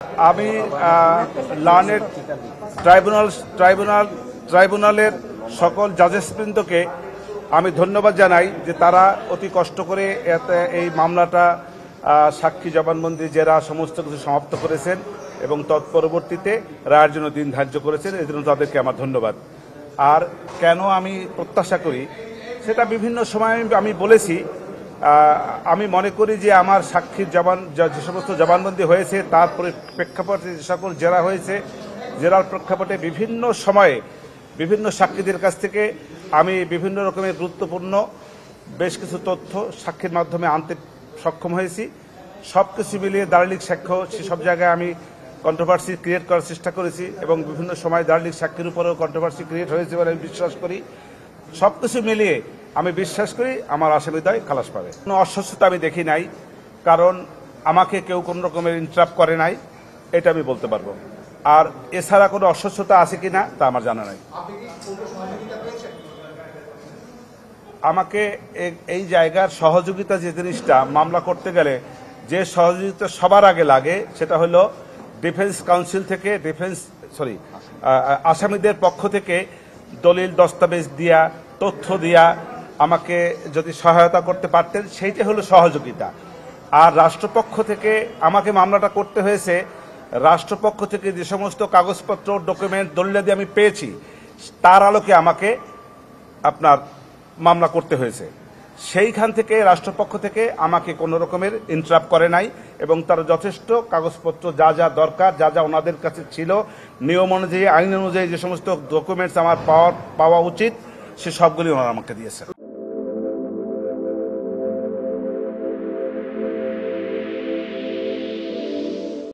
আমি লার্নেড ট্রাইব্যুনালের সকল জাজেসবৃন্দকে আমি ধন্যবাদ জানাই যে তারা অতি কষ্ট করে এই মামলাটা সাক্ষী জবানবন্দি জেরা সমস্ত কিছু সমাপ্ত করেছেন এবং তৎপরবর্তীতে রায়ের জন্য দিন ধার্য করেছেন। এই জন্য তাদেরকে আমার ধন্যবাদ। আর কেন আমি প্রত্যাশা করি সেটা বিভিন্ন সময় আমি বলেছি। আমি মনে করি যে আমার সাক্ষীর যে সমস্ত জবানবন্দি হয়েছে তার প্রেক্ষাপটে যে সকল জেরা হয়েছে, জেরার প্রেক্ষাপটে বিভিন্ন সময়ে বিভিন্ন সাক্ষীদের কাছ থেকে আমি বিভিন্ন রকমের গুরুত্বপূর্ণ বেশ কিছু তথ্য সাক্ষীর মাধ্যমে আনতে সক্ষম হয়েছি। সব কিছু মিলিয়ে দালিলিক সাক্ষ্য সেসব জায়গায় আমি কন্ট্রোভার্সি ক্রিয়েট করার চেষ্টা করেছি এবং বিভিন্ন সময় দালিলিক সাক্ষীর উপরেও কন্ট্রোভার্সি ক্রিয়েট হয়েছে বলে আমি বিশ্বাস করি। সব কিছু মিলিয়ে আমি বিশ্বাস করি আমার আসামিদ্বয় খালাস পাবে। কোনো অস্বস্থতা আমি দেখি নাই, কারণ আমাকে কেউ কোনো রকমের ইন্টারাপ্ট করে নাই, এটা আমি বলতে পারবো। আর এছাড়া কোনো অস্বস্থতা আছে কিনা তা আমার জানা নাই। আমাকে এই জায়গার সহযোগিতা যে জিনিসটা মামলা করতে গেলে যে সহযোগিতা সবার আগে লাগে সেটা হলো ডিফেন্স কাউন্সিল থেকে আসামিদের পক্ষ থেকে দলিল দস্তাবেজ দিয়া তথ্য দিয়া আমাকে যদি সহায়তা করতে পারতেন সেইটা হলো সহযোগিতা। আর রাষ্ট্রপক্ষ থেকে আমাকে মামলাটা করতে হয়েছে, রাষ্ট্রপক্ষ থেকে যে সমস্ত কাগজপত্র ডকুমেন্ট দলিলাদি আমি পেয়েছি তার আলোকে আমাকে আপনার মামলা করতে হয়েছে। সেইখান থেকে রাষ্ট্রপক্ষ থেকে আমাকে কোনো রকমের ইন্টারাপ্ট করে নাই এবং তার যথেষ্ট কাগজপত্র যা যা দরকার, যা যা ওনাদের কাছে ছিল নিয়ম অনুযায়ী, আইন অনুযায়ী যে সমস্ত ডকুমেন্টস আমার পাওয়া উচিত সে সবগুলি ওনারা আমাকে দিয়েছেন।